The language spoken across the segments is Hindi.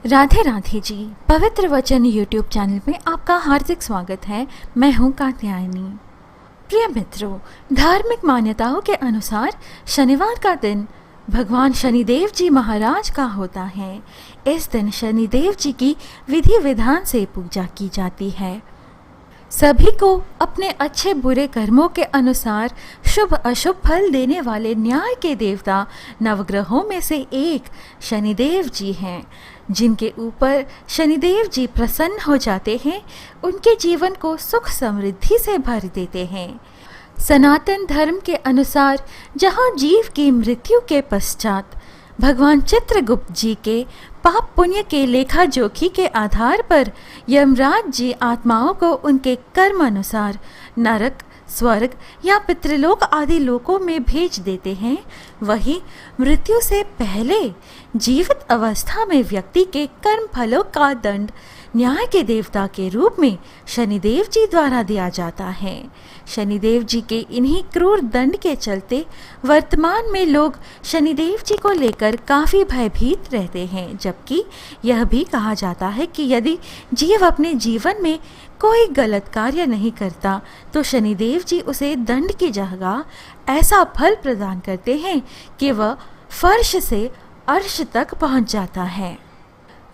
राधे राधे जी। पवित्र वचन यूट्यूब चैनल में आपका हार्दिक स्वागत है। मैं हूँ कात्यायनी। प्रिय मित्रों, धार्मिक मान्यताओं के अनुसार शनिवार का दिन भगवान शनिदेव जी महाराज का होता है। इस दिन शनिदेव जी की विधि विधान से पूजा की जाती है। सभी को अपने अच्छे बुरे कर्मों के अनुसार शुभ अशुभ फल देने वाले न्याय के देवता नवग्रहों में से एक शनिदेव जी हैं। जिनके ऊपर शनिदेव जी प्रसन्न हो जाते हैं, उनके जीवन को सुख समृद्धि से भर देते हैं। सनातन धर्म के अनुसार जहाँ जीव की मृत्यु के पश्चात भगवान चित्रगुप्त जी के पाप पुण्य के लेखा जोखी के आधार पर यमराज जी आत्माओं को उनके कर्म अनुसार नरक, स्वर्ग या पितृलोक आदि लोकों में भेज देते हैं, वही मृत्यु से पहले जीवित अवस्था में व्यक्ति के कर्म फलों का दंड न्याय के देवता के रूप में शनिदेव जी द्वारा दिया जाता है। शनिदेव जी के इन्हीं क्रूर दंड के चलते वर्तमान में लोग शनिदेव जी को लेकर काफ़ी भयभीत रहते हैं, जबकि यह भी कहा जाता है कि यदि जीव अपने जीवन में कोई गलत कार्य नहीं करता तो शनिदेव जी उसे दंड की जगह ऐसा फल प्रदान करते हैं कि वह फर्श से अर्श तक पहुंच जाता है।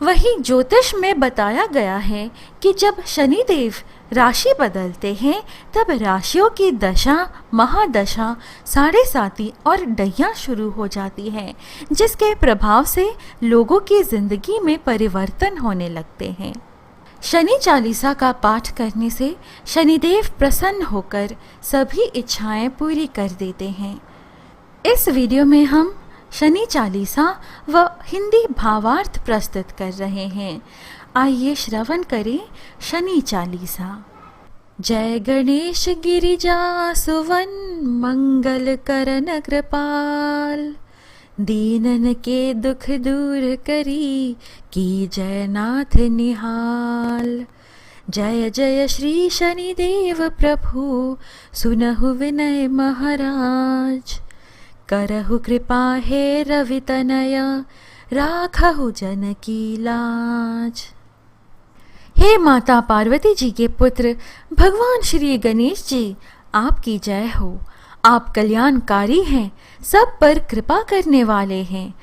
वहीं ज्योतिष में बताया गया है कि जब शनिदेव राशि बदलते हैं तब राशियों की दशा, महादशा, साढ़े साती और डैया शुरू हो जाती है, जिसके प्रभाव से लोगों की जिंदगी में परिवर्तन होने लगते हैं। शनि चालीसा का पाठ करने से शनिदेव प्रसन्न होकर सभी इच्छाएं पूरी कर देते हैं। इस वीडियो में हम शनि चालीसा व हिंदी भावार्थ प्रस्तुत कर रहे हैं। आइए श्रवण करें शनि चालीसा। जय गणेश गिरिजा सुवन मंगल करन कृपाल, दीनन के दुख दूर करी की जय नाथ निहाल। जय जय श्री शनिदेव प्रभु सुनहु विनय महाराज, करहु कृपा हे रवि तनय राखहु जन की लाज। हे माता पार्वती जी के पुत्र भगवान श्री गणेश जी, आपकी जय हो। आप कल्याणकारी हैं, सब पर कृपा करने वाले हैं।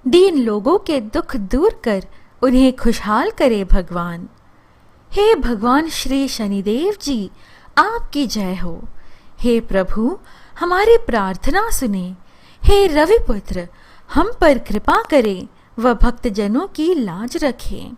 दीन लोगों के दुख दूर कर उन्हें खुशहाल करे भगवान। हे भगवान श्री शनिदेव जी, आपकी जय हो। हे प्रभु, हमारी प्रार्थना सुने। हे रविपुत्र, हम पर कृपा करें व भक्तजनों की लाज रखें।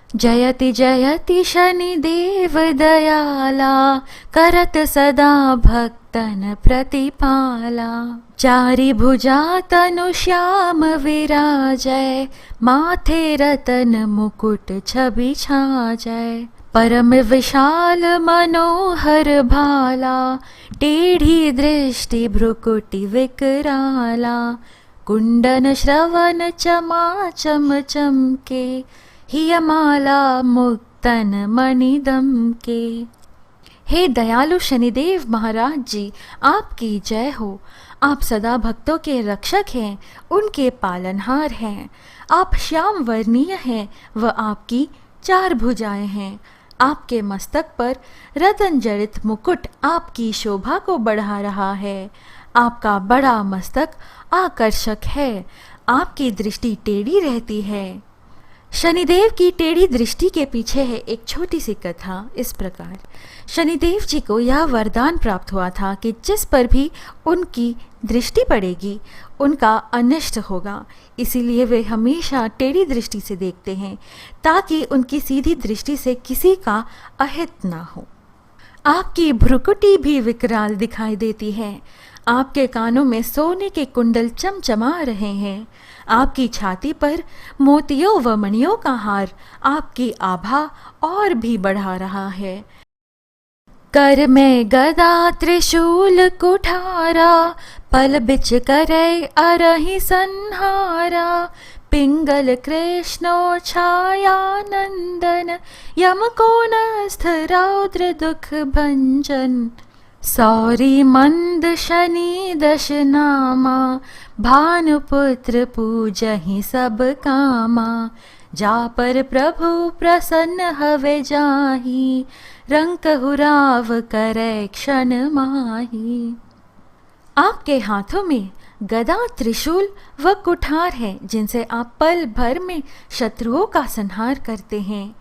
जयति जयति शनिदेव दयाला, करत सदा भक्तन प्रतिपाला। चारि भुजा तनु श्याम विराजय, माथे रतन मुकुट छवि छाजय। परम विशाल मनोहर भाला, टेढ़ी दृष्टि भ्रुकुटि विकराला। कुंडन श्रवण चमाचम चमके, हियमाला मुक्तन मणिदम के। हे दयालु शनिदेव महाराज जी, आपकी जय हो। आप सदा भक्तों के रक्षक हैं, उनके पालनहार हैं। आप श्याम वर्णीय हैं व आपकी 4 भुजाएं हैं। आपके मस्तक पर रतन जड़ित मुकुट आपकी शोभा को बढ़ा रहा है। आपका बड़ा मस्तक आकर्षक है। आपकी दृष्टि टेढ़ी रहती है। शनिदेव की टेढ़ी दृष्टि के पीछे है एक छोटी सी कथा। इस प्रकार शनिदेव जी को यह वरदान प्राप्त हुआ था कि जिस पर भी उनकी दृष्टि पड़ेगी उनका अनिष्ट होगा। इसीलिए वे हमेशा टेढ़ी दृष्टि से देखते हैं ताकि उनकी सीधी दृष्टि से किसी का अहित ना हो। आपकी भ्रुकुटी भी विकराल दिखाई देती है। आपके कानों में सोने के कुंडल चमचमा रहे हैं। आपकी छाती पर मोतियों व मणियों का हार आपकी आभा और भी बढ़ा रहा है। कर में गदा त्रिशूल कुठारा, पल बिच करे अरहि संहारा। पिंगल कृष्णो छाया नंदन, यम कोनस्थ रौद्र दुख भंजन। सौरी मंद शनि दश नामा, भानुपुत्र पूजहि सब कामा। जा पर प्रभु प्रसन्न हवे जाहि, रंकहु राव करे क्षण माही। आपके हाथों में गदा, त्रिशूल व कुठार है, जिनसे आप पल भर में शत्रुओं का संहार करते हैं।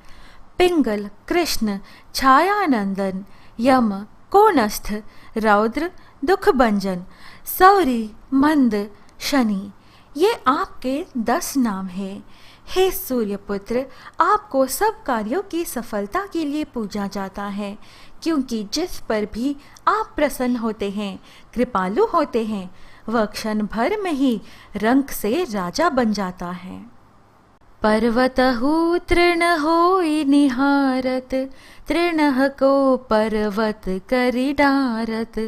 पिंगल, कृष्ण, छायानंदन, यम, कोणस्थ, रौद्र, दुखभंजन, सौरी, मंद, शनि, ये आपके 10 नाम हैं। हे सूर्यपुत्र, आपको सब कार्यों की सफलता के लिए पूजा जाता है, क्योंकि जिस पर भी आप प्रसन्न होते हैं, कृपालु होते हैं, वह क्षण भर में ही रंक से राजा बन जाता है। पर्वतहु तृण होई निहारत, तृणह को पर्वत करि डारत,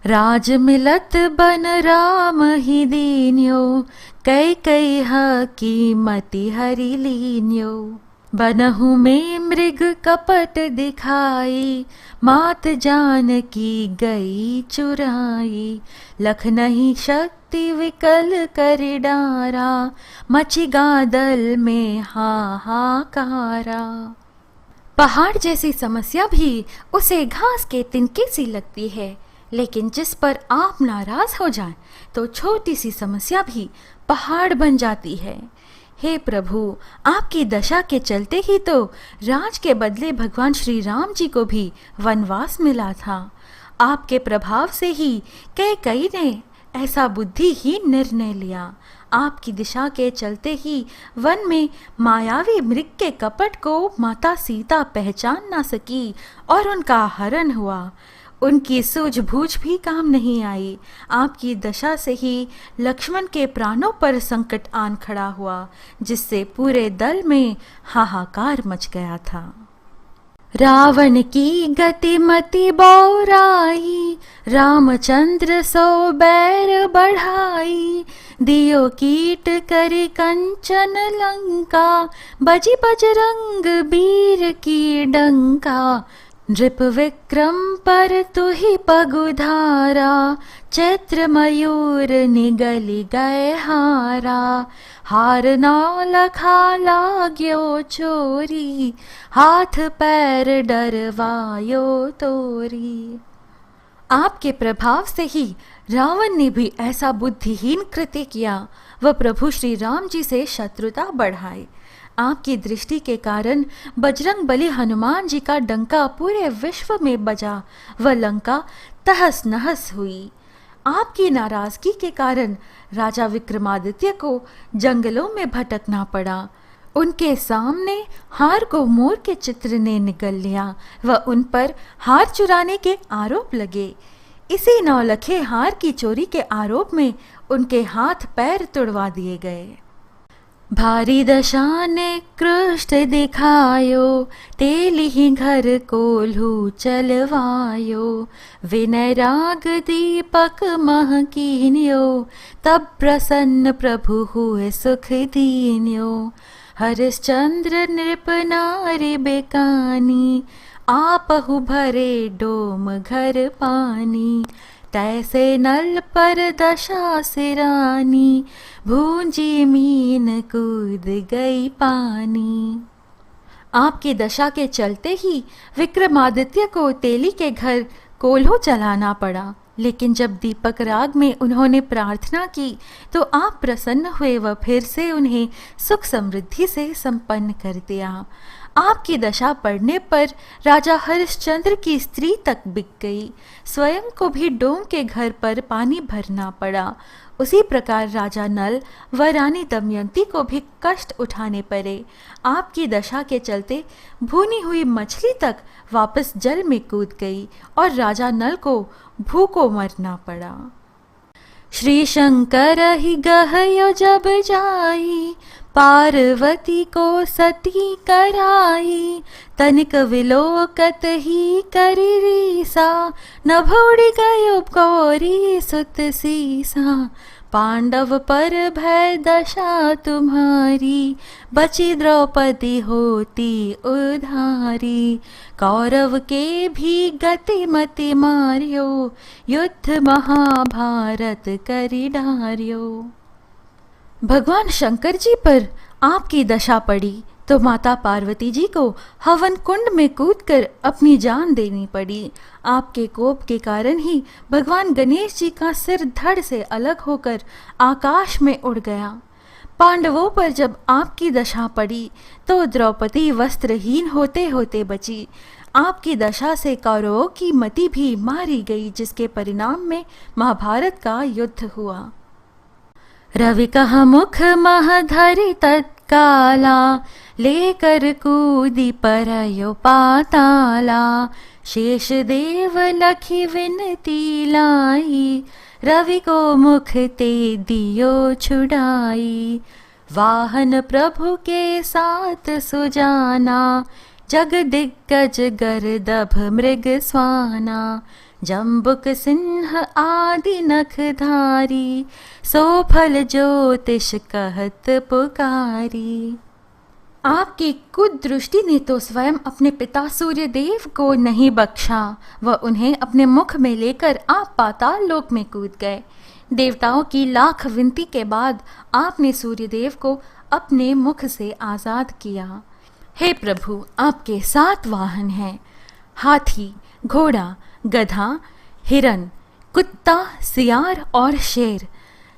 राज मिलत बन राम ही दीन्यो, कैकैयः की मति हरि लीन्यो। बनहु में मृग कपट दिखाई, मात जानकी गई चुराई, लख नहीं शक्ति विकल करि डारा, मचि गादल में हाहाकारा। पहाड़ जैसी समस्या भी उसे घास के तिनके सी लगती है, लेकिन जिस पर आप नाराज हो जाएं, तो छोटी सी समस्या भी पहाड़ बन जाती है। हे प्रभु, आपकी दशा के चलते ही तो राज के बदले भगवान श्री राम जी को भी वनवास मिला था। आपके प्रभाव से ही कैकेयी ने ऐसा बुद्धिहीन निर्णय लिया। आपकी दिशा के चलते ही वन में मायावी मृग के कपट को माता सीता पहचान ना सकी और उनका हरण हुआ। उनकी सूझबूझ भी काम नहीं आई। आपकी दशा से ही लक्ष्मण के प्राणों पर संकट आन खड़ा हुआ, जिससे पूरे दल में हाहाकार मच गया था। रावण की गतिमति बौराई, रामचंद्र सो बैर बढ़ाई, दियो कीट करि कंचन लंका, बजी बजरंग बीर की डंका। नृप विक्रम पर तुहि पगुधारा, चैत्र मयूर निगलि गए हारा, हार ना लखा लाग्यो चोरी, हाथ पैर डरवायो तोरी। आपके प्रभाव से ही रावण ने भी ऐसा बुद्धिहीन कृत्य किया, वह प्रभु श्री राम जी से शत्रुता बढ़ाए। आपकी दृष्टि के कारण बजरंग बली हनुमान जी का डंका पूरे विश्व में बजा, वह लंका तहस नहस हुई। आपकी नाराजगी के कारण राजा विक्रमादित्य को जंगलों में भटकना पड़ा। उनके सामने हार को मोर के चित्र ने निगल लिया, वह उन पर हार चुराने के आरोप लगे। इसी नौलखे हार की चोरी के आरोप में उनके हाथ पैर तुड़वा दिए गए। भारी दशा ने कृष्ट दिखायो, तेलिहि घर कोल्हू चलवायो, विनय राग दीपक मह कीन्यो, तब प्रसन्न प्रभु हुए सुख दीन्यो। हरिश्चंद्र नृप नारी बेकानी, आपहु भरे डोम घर पानी, तैसे नल पर दशा सिरानी, भूंजी मीन कूद गई पानी। आपकी दशा के चलते ही विक्रमादित्य को तेली के घर कोल्हू चलाना पड़ा, लेकिन जब दीपक राग में उन्होंने प्रार्थना की तो आप प्रसन्न हुए व फिर से उन्हें सुख समृद्धि से संपन्न कर दिया। आपकी दशा पड़ने पर राजा हरिश्चंद्र की स्त्री तक बिक गई, स्वयं को भी डोम के घर पर पानी भरना पड़ा। उसी प्रकार राजा नल व रानी दमयंती को भी कष्ट उठाने पड़े। आपकी दशा के चलते भूनी हुई मछली तक वापस जल में कूद गई और राजा नल को भूखों मरना पड़ा। श्री शंकर ही गहयो जब जाई, पार्वती को सती कराई, तनिक विलोकत ही करी रीसा, नभोड़ी गयो गौरी सुत सीसा। पांडव पर भय दशा तुम्हारी, बची द्रौपदी होती उधारी। कौरव के भी गति मति मार्यो, युद्ध महाभारत करि डार्यो। भगवान शंकर जी पर आपकी दशा पड़ी तो माता पार्वती जी को हवन कुंड में कूदकर अपनी जान देनी पड़ी। आपके कोप के कारण ही भगवान गणेश जी का सिर धड़ से अलग होकर आकाश में उड़ गया। पांडवों पर जब आपकी दशा पड़ी तो द्रौपदी वस्त्रहीन होते होते बची। आपकी दशा से कौरवों की मति भी मारी गई, जिसके परिणाम में महाभारत का युद्ध हुआ। रवि कह मुख मह धरि तत्काला, लेकर कूदी परयो पाताला। शेष देव लखी विनती लाई, रवि को मुख ते दियो छुड़ाई। वाहन प्रभु के साथ सुजाना, जग दिग्गज गर्दभ मृग स्वाना। जम्बुक सिंह आदि नखधारी, सो फल ज्योतिष कहत पुकारी। आपकी कुदृष्टि ने तो स्वयं अपने पिता सूर्यदेव को नहीं बख्शा, वह उन्हें अपने मुख में लेकर आप पाताल लोक में कूद गए। देवताओं की लाख विनती के बाद आपने सूर्यदेव को अपने मुख से आज़ाद किया। हे प्रभु, आपके 7 वाहन हैं, हाथी, घोड़ा, गधा, हिरन, कुत्ता, सियार और शेर।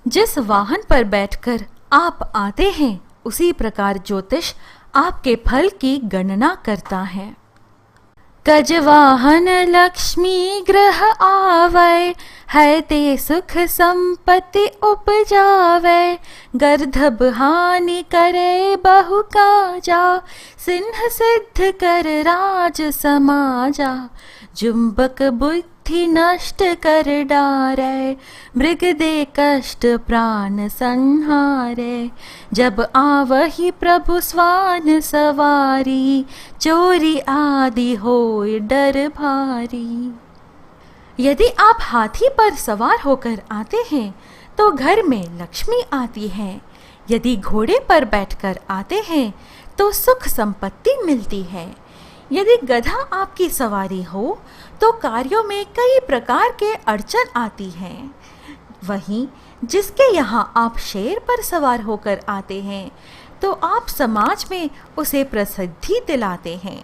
जिस वाहन पर बैठकर आप आते हैं, उसी प्रकार ज्योतिष आपके फल की गणना करता है। गजवाहन लक्ष्मी ग्रह आवै, है ते सुख संपत्ति उपजावै। गर्दभ हानि करे बहु काजा, सिंह सिद्ध कर राज समाजा। जुम्बक बुद्धि नष्ट कर डारै, मृग दे कष्ट प्राण संहारै। जब आवहि प्रभु स्वान सवारी, चोरी आदि होय डर भारी। यदि आप हाथी पर सवार होकर आते हैं तो घर में लक्ष्मी आती है। यदि घोड़े पर बैठकर आते हैं तो सुख संपत्ति मिलती है। यदि गधा आपकी सवारी हो तो कार्यों में कई प्रकार के अड़चन आती हैं। वहीं जिसके यहाँ आप शेर पर सवार होकर आते हैं तो आप समाज में उसे प्रसिद्धि दिलाते हैं।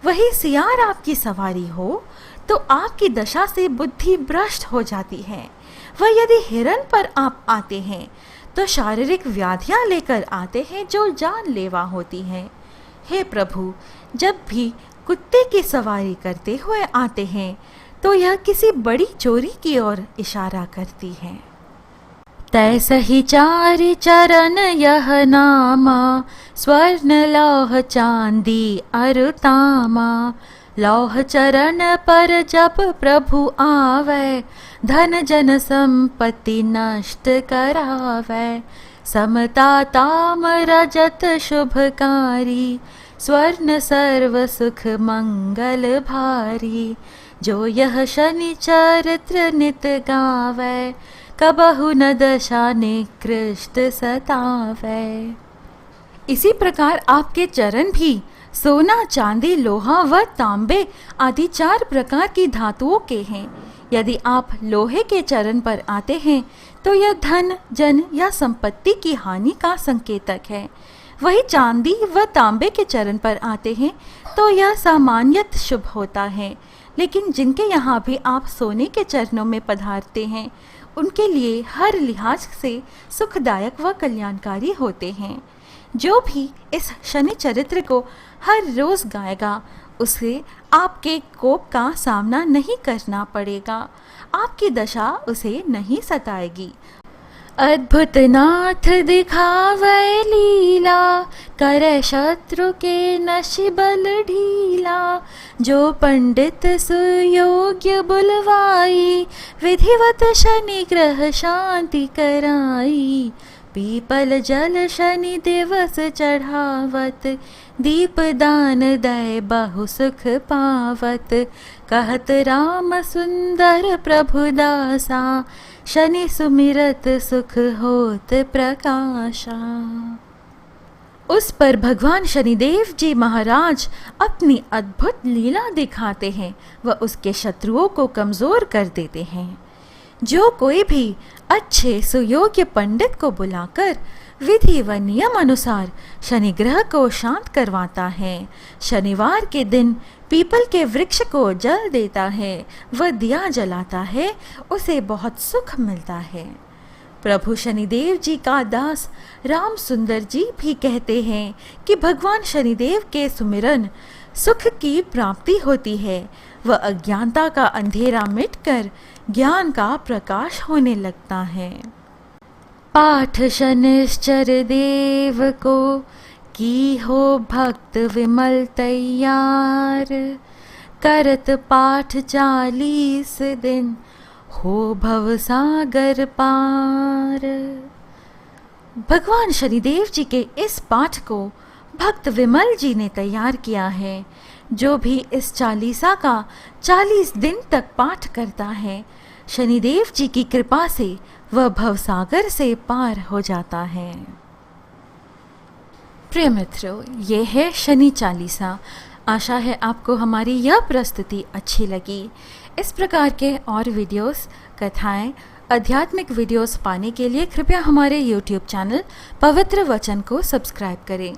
वही सियार आपकी सवारी हो तो आपकी दशा से बुद्धि भ्रष्ट हो जाती है। वह यदि हिरन पर आप आते हैं तो शारीरिक व्याधियां लेकर आते हैं जो जानलेवा होती हैं। हे प्रभु, जब भी कुत्ते की सवारी करते हुए आते हैं तो यह किसी बड़ी चोरी की ओर इशारा करती है। तैसहि चारि चरण यह नामा, स्वर्ण लौह चांदी अरुतामा। लौह चरण पर जब प्रभु आवे, धन जन संपत्ति नष्ट करावे। समता ताम रजत शुभकारी, स्वर्ण सर्व सुख मंगल भारी। जो यह शनि चरित्र नित गावे, कबहु न दशा निकृष्ट सतावे। इसी प्रकार आपके चरण भी सोना, चांदी, लोहा व तांबे आदि 4 प्रकार की धातुओं के हैं। यदि आप लोहे के चरण पर आते हैं तो यह धन, जन या संपत्ति की हानि का संकेतक है। वही चांदी व तांबे के चरण पर आते हैं तो यह सामान्यत शुभ होता है। लेकिन जिनके यहाँ भी आप सोने के चरणों में पधारते हैं, उनके लिए हर लिहाज से सुखदायक व कल्याणकारी होते हैं। जो भी इस शनि चरित्र को हर रोज गाएगा, उसे आपके कोप का सामना नहीं करना पड़ेगा। आपकी दशा उसे नहीं सताएगी। अद्भुत नाथ दिखावे लीला, करे शत्रु के नशि बल ढीला। जो पंडित सुयोग्य बुलवाई, विधिवत शनि ग्रह शांति कराई। पीपल जल शनि दिवस चढ़ावत, दीप दान दय बहु सुख पावत। कहत राम सुंदर प्रभु दासा, शनि सुमिरत सुख होत प्रकाशा। उस पर भगवान शनिदेव जी महाराज अपनी अद्भुत लीला दिखाते हैं व उसके शत्रुओं को कमज़ोर कर देते हैं। जो कोई भी अच्छे सुयोग्य पंडित को बुलाकर विधि व नियम अनुसार शनि ग्रह को शांत करवाता है, शनिवार के दिन पीपल के वृक्ष को जल देता है व दिया जलाता है, उसे बहुत सुख मिलता है। प्रभु शनिदेव जी का दास राम सुंदर जी भी कहते हैं कि भगवान शनिदेव के सुमिरन सुख की प्राप्ति होती है व अज्ञानता का अंधेरा मिटकर ज्ञान का प्रकाश होने लगता है। पाठ शनिश्चर देव को की हो भक्त विमल तैयार, करत पाठ 40 दिन हो भव सागर पार। भगवान शनिदेव जी के इस पाठ को भक्त विमल जी ने तैयार किया है। जो भी इस चालीसा का 40 दिन तक पाठ करता है, शनिदेव जी की कृपा से वह भवसागर से पार हो जाता है। प्रिय मित्रों, ये है शनि चालीसा। आशा है आपको हमारी यह प्रस्तुति अच्छी लगी। इस प्रकार के और वीडियोस, कथाएं, आध्यात्मिक वीडियोस पाने के लिए कृपया हमारे YouTube चैनल पवित्र वचन को सब्सक्राइब करें।